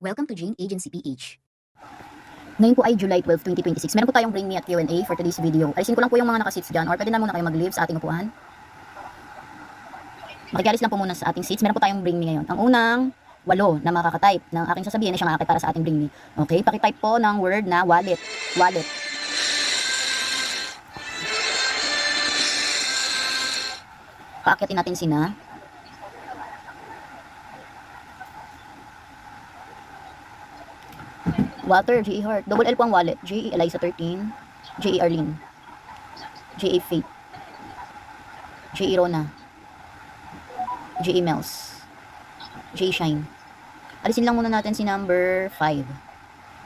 Welcome to Jane Agency PH. Ngayon po ay July 12, 2026. Meron po tayong Bring Me at Q&A for today's video. Alisin ko lang po yung mga nakasits dyan or pwede na muna kayo mag-leave sa ating upuan. Makikialis lang po muna sa ating seats. Meron po tayong Bring Me ngayon. Ang unang 8 na makaka-type ng aking sasabihin ay siyang aakit para sa ating Bring Me. Okay, pakitype po ng word na wallet. Wallet. Paakitin natin sina Walter, J.E. Hart. Double L po ang wallet. J.E. Eliza 13. J.E. Arlene. J.E. Faith. J.E. Rona. J.E. Mels. J.E. Shine. Alisin lang muna natin si number 5.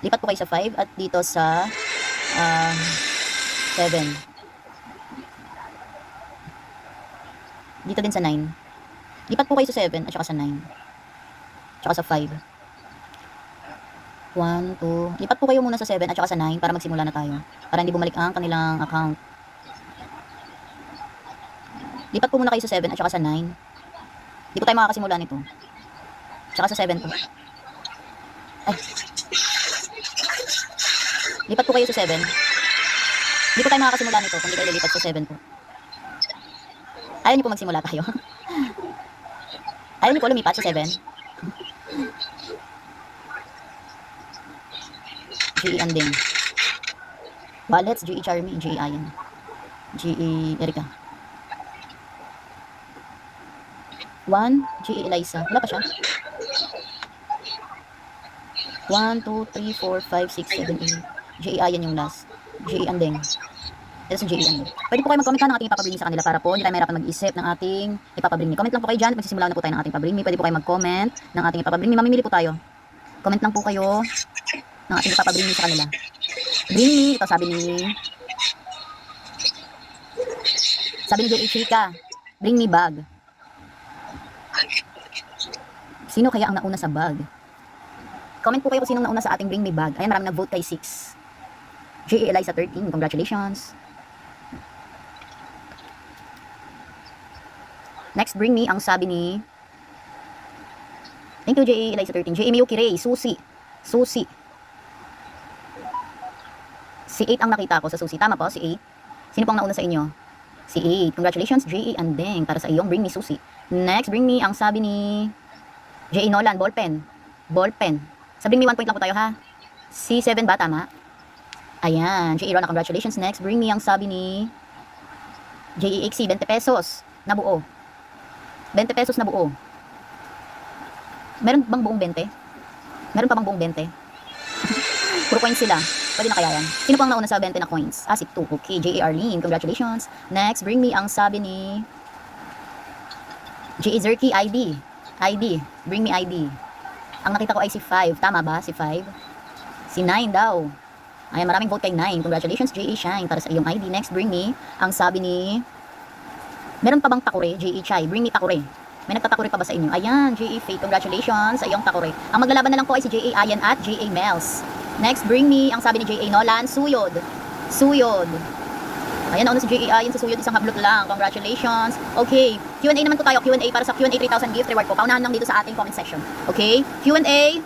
Lipat po kayo sa 5 at dito sa 7. Dito din sa 9. Lipat po kayo sa 7 at saka sa 9. Tsaka sa 5. 1, 2. Lipat po kayo muna sa 7 at saka sa 9 para magsimula na tayo. Para hindi bumalik ang kanilang account. Lipat po muna kayo sa 7 at saka sa 9. Hindi po tayo makakasimula nito. Tsaka sa 7 po. Ay. Lipat po kayo sa 7. Hindi po tayo makakasimula nito kung hindi kayo lilipat sa 7 po. Ayaw niyo po magsimula tayo. Ayaw niyo po lumipat sa 7. J.E. Anding. Wallets, J.E. Charmy, J.E. Ayan. J.E. Erika. 1, J.E. Eliza. Wala pa siya. 1, 2, 3, 4, 5, 6, 7, 8. J.E. Ayan yung last. J.E. Anding. Ito si J.E. Anding. Pwede po kayo mag-comment ng ating ipapabring sa kanila para po hindi tayo mahirapan mag-isip ng ating ipapabring. Comment lang po kayo dyan. Magsisimula na po tayo ng ating pabring. Pwede po kayo mag-comment ng ating ipapabring. Mamimili po tayo. Comment lang po kayo ng ating ipapabring sa kanila. Bring me, ito sabi ni J.E. Chika, bring me bag. Sino kaya ang nauna sa bag? Comment po kayo kung sinong nauna sa ating bring me bag. Ayan, maraming nag-vote kay 6. J.E. Eliza 13, congratulations. Next, bring me ang sabi ni thank you J.E. Eliza 13. J.E. Miyuki Ray, Susi. Si 8 ang nakita ko sa Susi. Tama po, si 8. Sino pang nauna sa inyo? Si 8. Congratulations, J.E. Andeng, para sa iyong Bring Me Susi. Next, Bring Me ang sabi ni J.E. Nolan, ballpen. Sa Bring Me 1 point lang po tayo ha. Si 7 ba, tama? Ayan, J.E. Rona, congratulations. Next, Bring Me ang sabi ni J.E. Ixi, 20 pesos na buo. 20 pesos na buo. Meron bang buong 20? Meron pa bang buong 20? Puro coins sila. Pwede na kaya yan. Sino pang nauna sa 20 na coins? Si 2. Okay, J.E. Arlene. Congratulations. Next, Bring Me ang sabi ni J.E. Zerky, ID. Bring Me ID. Ang nakita ko ay si 5. Tama ba? Si 5? Si 9 daw. Ayan, maraming vote kay 9. Congratulations, J.E. Shine, para sa iyong ID. Next, Bring Me ang sabi ni meron pa bang takure? J.E. Chai. Bring Me takure. May nagtatakure pa ba sa inyo? Ayan, J.E. Faith. Congratulations sa iyong takure. Ang maglalaban na lang po ay si J.E. Ayan at J.A. Mels. Next, Bring Me ang sabi ni J.A. Nolan, Suyod. Ayan, nauna si J.A. Ayan sa Suyod, isang hablot lang. Congratulations. Okay, Q&A naman po tayo. Q&A para sa Q&A 3,000 gift reward po. Paunahan lang dito sa ating comment section. Okay, Q&A.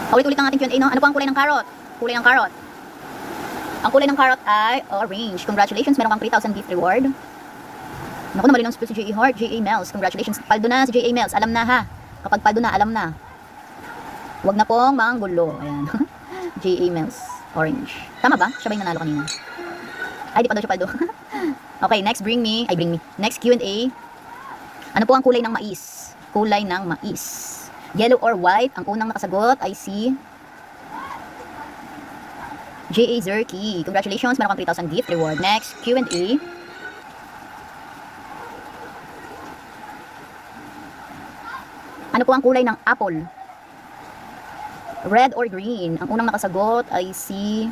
Ulit-ulit ang ating Q&A, no? Ano po ang kulay ng carrot? Ang kulay ng carrot ay orange. Congratulations, meron kang 3,000 gift reward. Naku, namalin ang spell si J.E. Hart, J.A. Mels. Congratulations. Paldo na si J.A. Mels. Alam na ha. Kapag paldo na, alam na. Huwag na pong manggulo. Ayan. J.A. Mels. Orange. Tama ba? Siya ba yung nanalo kanina? Ay, di pa daw siya paldo. Okay, next, Bring Me. Next, Q&A. Ano po ang kulay ng mais? Yellow or white? Ang unang nakasagot ay si J.A. Zerky. Congratulations. Meron kang 3,000 gift reward. Next, Q&A. Ano po ang kulay ng apple? Red or green? Ang unang nakasagot ay si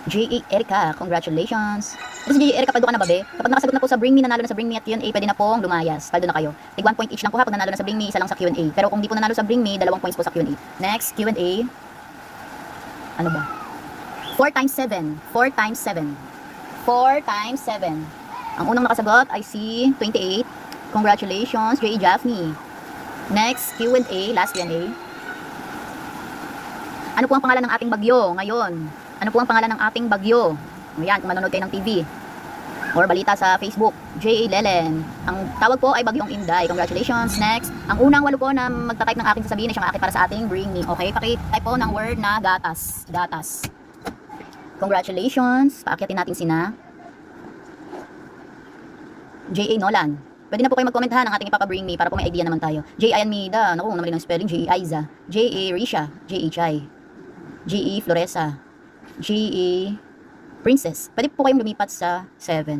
J.E. Erika. Congratulations. Ito si J.E. Erika, paldo ka na ba, be? Kapag nakasagot na po sa Bring Me, nanalo na sa Bring Me at Q&A, pwede na pong lumayas. Paldo na kayo. Tig 1 point each lang po ha. Pag nanalo na sa Bring Me, isa lang sa Q&A. Pero kung di po nanalo sa Bring Me, 2 points po sa Q&A. Next, Q&A. Ano ba? 4 times 7. 4 times 7. Ang unang nakasagot ay si 28. Congratulations, J.E. Jaffney. Next, Q&A, last Q&A. Ano po ang pangalan ng ating bagyo ngayon? Ano po ang pangalan ng ating bagyo? Ayan, kung manonood kayo ng TV or balita sa Facebook, J.A. Lelen. Ang tawag po ay Bagyong Inday. Congratulations. Next, ang unang 8 po na magta-type ng aking sasabihin ay siyang akin para sa ating bring me. Okay, paki-type po ng word na gatas. Gatas. Congratulations. Paakyatin natin sina J.A. Nolan. Pwede na po kayo mag-comment ha ng ating ipapabring me para po may idea naman tayo. J.I. Almeida. Naku, naman ng spelling. J.A. Aiza. J.A. Risha. J.A. Chai. J.A. Floresa. J.A. Princess. Pwede po kayong lumipat sa 7.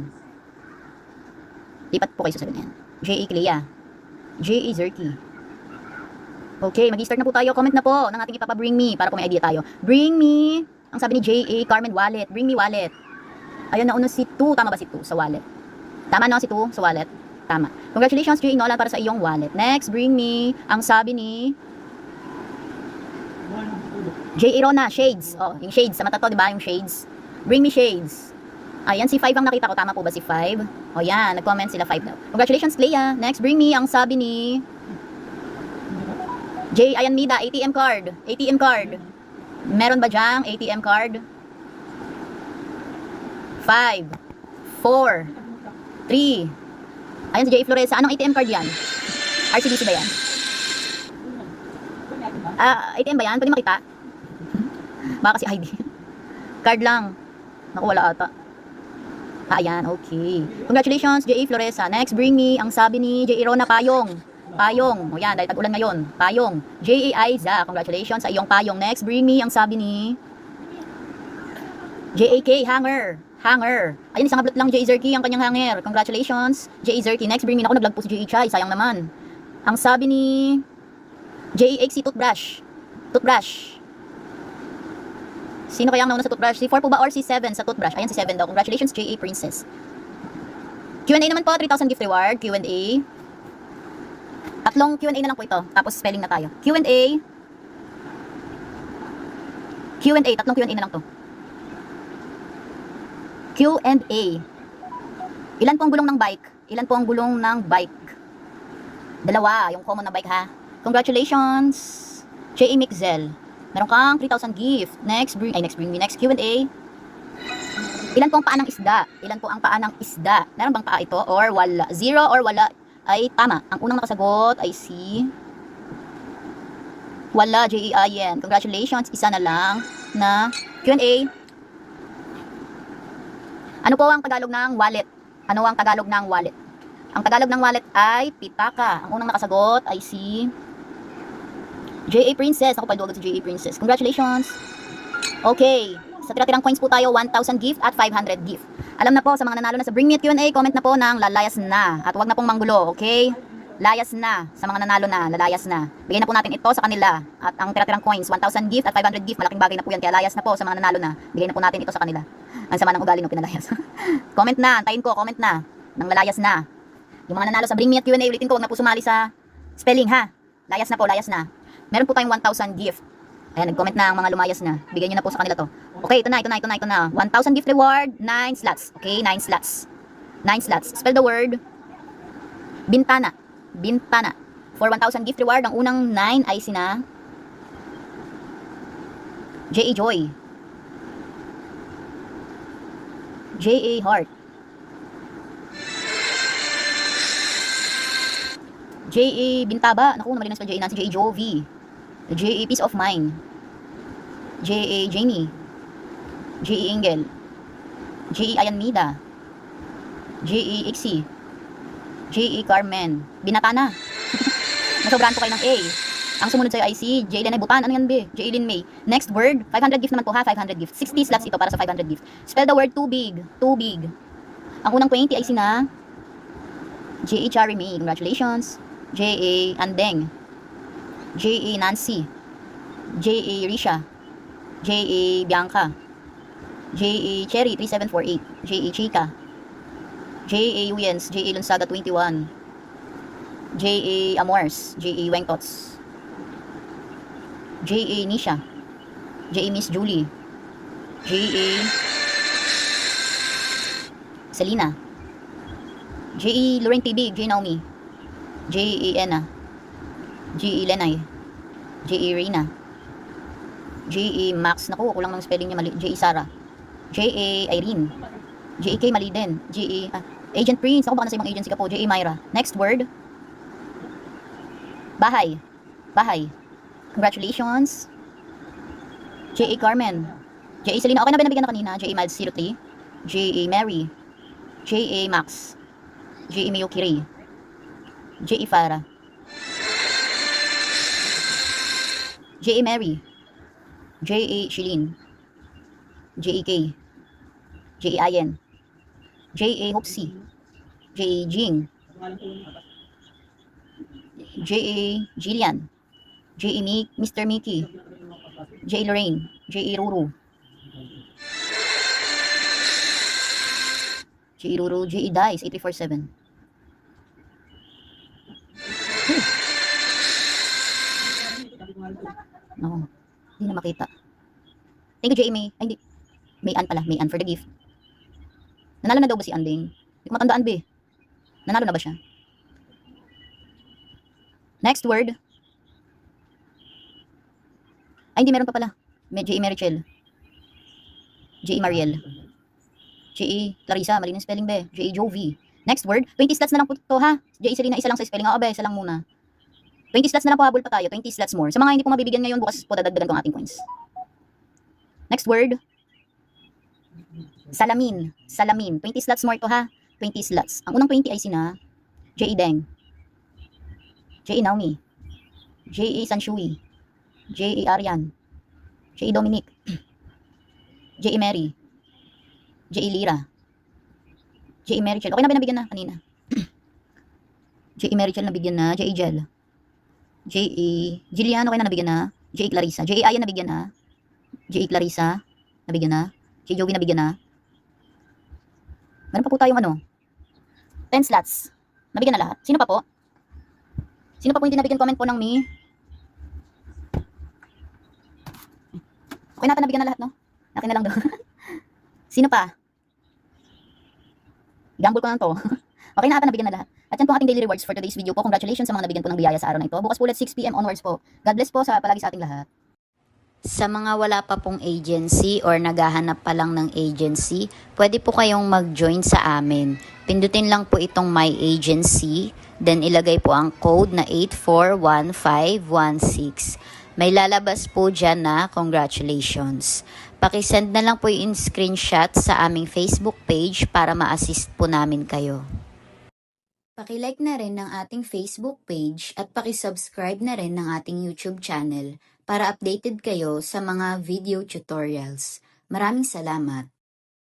Lipat po kayo sa 7 yan. J.A. Clea. J.A. Zerky. Okay, mag-start na po tayo. Comment na po ng ating ipapabring me para po may idea tayo. Bring me. Ang sabi ni J.A. Carmen Wallet. Bring me wallet. Ayun na uno si 2. Tama ba si 2 sa wallet? Tama no si 2 sa wallet? Tama. Congratulations J.A. Nolan para sa iyong wallet. Next, bring me. Ang sabi ni J.A. Rona. Shades. Oh, yung shades. Sa mata to, di ba? Yung shades. Bring me shades. Ayan, si 5 ang nakita ko. Tama po ba si 5? O yan, nag-comment sila 5 daw. Congratulations, Clea. Next, bring me ang sabi ni J. Ayan, Mida, ATM card. ATM card. Meron ba dyang ATM card? 5, 4, 3. Ayan si J. Floresa. Anong ATM card yan? RCBC ba yan? ATM ba yan? Pwede makita? Baka kasi ID. Card lang. Naku, wala ata. Ayan, okay. Congratulations, J.A. Floresa. Next, bring me ang sabi ni J.A. Rona Payong. Payong. O yan, dahil tag-ulan ngayon. Payong. J.A. Aiza. Congratulations sa iyong payong. Next, bring me ang sabi ni J.A. K. Hanger. Hanger. Ayan, isang ablat lang J.A. Zerky ang kanyang hanger. Congratulations, J.A. Zerky. Next, bring me. Ako, naglag po si J.A. Chai. Sayang naman. Ang sabi ni J.A. X. Toothbrush. Toothbrush. Sino kaya ang nauna sa toothbrush? Si 4 po ba or si 7 sa toothbrush? Ayan, si 7 daw. Congratulations, J.A. Princess. Q&A naman po, 3,000 gift reward. Q&A. Tatlong Q&A na lang po ito. Tapos spelling na tayo. Q&A. Q&A. Tatlong Q&A na lang to. Q&A. Ilan po ang gulong ng bike? Ilan po ang gulong ng bike? Dalawa. Yung common na bike ha. Congratulations, J.A. Mixel. Meron kang 3,000 gift. Next, bring me. Next Q&A. Ilan po ang paa ng isda? Ilan po ang paa ng isda? Meron bang paa ito? Or wala? 0 or wala ay tama. Ang unang nakasagot ay si wala, J.A. Ayen. Congratulations. Isa na lang na Q&A. Ano po ang Tagalog ng wallet? Ano ang Tagalog ng wallet? Ang Tagalog ng wallet ay pitaka. Ang unang nakasagot ay si J.A. Princess. Ako pa duwag si J.A. Princess. Congratulations. Okay. Sa tira-tirang coins po tayo, 1,000 gift at 500 gift. Alam na po sa mga nanalo na sa Bring Me at Q&A, comment na po ng lalayas na. At huwag na pong manggulo, okay? Layas na. Sa mga nanalo na, lalayas na. Bigyan na po natin ito sa kanila. At ang tira-tirang coins, 1,000 gift at 500 gift. Malaking bagay na po yan. Kaya layas na po sa mga nanalo na. Bigyan na po natin ito sa kanila. Ang sama ng ugali ng pinalayas. Comment na. Antayin ko. Comment na. Nang lalayas na. Yung mga nanalo sa Bring Me at Q&A, ulitin ko. Huwag na po sumali sa spelling, ha? Layas na po. Layas na. Meron po tayong 1,000 gift. Ayan, nag-comment na ang mga lumayas na. Bigyan nyo na po sa kanila to. Okay, ito na. 1,000 gift reward, 9 slots. Okay, 9 slots. 9 slots. Spell the word bintana. Bintana. For 1,000 gift reward, ang unang 9 ay sina J.A. Joy. J.A. Heart. J.A. Bintaba. Naku, naman din sa J.A. Nancy. J.A. Jovi. J.A. Peace of Mind. J.A. Janie. J.A. Engel. J.A. Ayanmida. J.A. Ixi. J.A. Carmen. Binatana. Nasobrahan po kayo ng A. Ang sumunod sa'yo ay si J. Lene Butan. Ano yan, B? J. Lin May. Next word. 500 gift naman po ha. 500 gift. 60 slots ito para sa 500 gift. Spell the word too big. Too big. Ang unang 20 ay sina J.A. Chari May. Congratulations. J.A. Andeng. J.A. Nancy. J.A. Risha. J.A. Bianca. J.A. Cherry 3748. J.A. Chica. J.A. Uyens. J.A. Lunsaga 21. J.A. Amors. J.A. Wengtots. J.A. Nisha. J.A. Miss Julie. J.A. Selena. J.A. Lorraine PB. J. Naomi. J.A. Ena. J.A. Lenay. J.A. Reina. J.A. Max. Naku, kulang ng spelling niya mali. J.A. Sara. J.A. Irene. J.A. K. mali din. J.A. Agent Prince. Ako baka nasa ibang agency ka po. J.A. Myra. Next word. Bahay. Bahay. Congratulations. J.A. Carmen. J.A. Selena. Okay na ba nabigyan na kanina? J.A. Miles 03. J.A. Mary. J.A. Max. J.A. Miyuki Ray. J.A. Farah. J.A. Mary. J.A. Shilin. J.A. K. J.A. Ayen. J.A. Hoxie. J.A. Jing. J.A. Jillian. J.A. Mr. Mickey. J.A. Lorraine. J.A. Ruru. J.A. Ruru. J.A. Dice 8347. No. Hindi na makita. Thank you, J.A. May. Ay, hindi. May Ann pala. May Ann for the gift. Nanalo na daw ba si Anding? Hindi ko matandaan, be. Nanalo na ba siya? Next word. Ay, hindi, meron pa pala. J.A. Marichel. J.A. Mariel. J.A. Clarissa, mali ng spelling, be. J.A. Jovi. Next word. 20 slots na lang po to, ha? J.A. Selena, isa lang sa spelling. Oo, be, isa lang muna. 20 slots na lang po, habol pa tayo. 20 slots more. Sa mga hindi po mabibigyan ngayon, bukas po dadagdagan ko ang ating coins. Next word. Salamin. Salamin. 20 slots more to, ha? 20 slots. Ang unang 20 ay sina J.A. Deng. J.A. Naomi. J.A. Sanshui. J.A. Arian. J.A. Dominic. J.A. Mary. J.A. Lira. J.A. Marichel. Okay na ba nabigyan na kanina? J.A. Marichel nabigyan na. J.A. Jel. J.A. Jillian. Okay na nabigyan na. J.A. Clarissa. J.A. Ayan nabigyan na. J.A. Clarissa. Nabigyan na. J.A. Jovi nabigyan na. Meron pa po tayong 10 slots. Nabigyan na lahat. Sino pa po? Sino pa po hindi nabigyan? Comment po ng me. Okay natin nabigyan na lahat, no? Akin na lang daw. Sino pa? Gamble ko na to. Okay na ata nabigyan na lahat. At yan po ang ating daily rewards for today's video po. Congratulations sa mga nabigyan po ng biyaya sa araw na ito. Bukas po ulit 6 PM onwards po. God bless po palagi sa ating lahat. Sa mga wala pa pong agency or naghahanap pa lang ng agency, pwede po kayong mag-join sa amin. Pindutin lang po itong My Agency, then ilagay po ang code na 841516. May lalabas po dyan na congratulations. Pakisend na lang po yung screenshot sa aming Facebook page para ma-assist po namin kayo. Pakilike na rin ng ating Facebook page at pakisubscribe na rin ng ating YouTube channel para updated kayo sa mga video tutorials. Maraming salamat!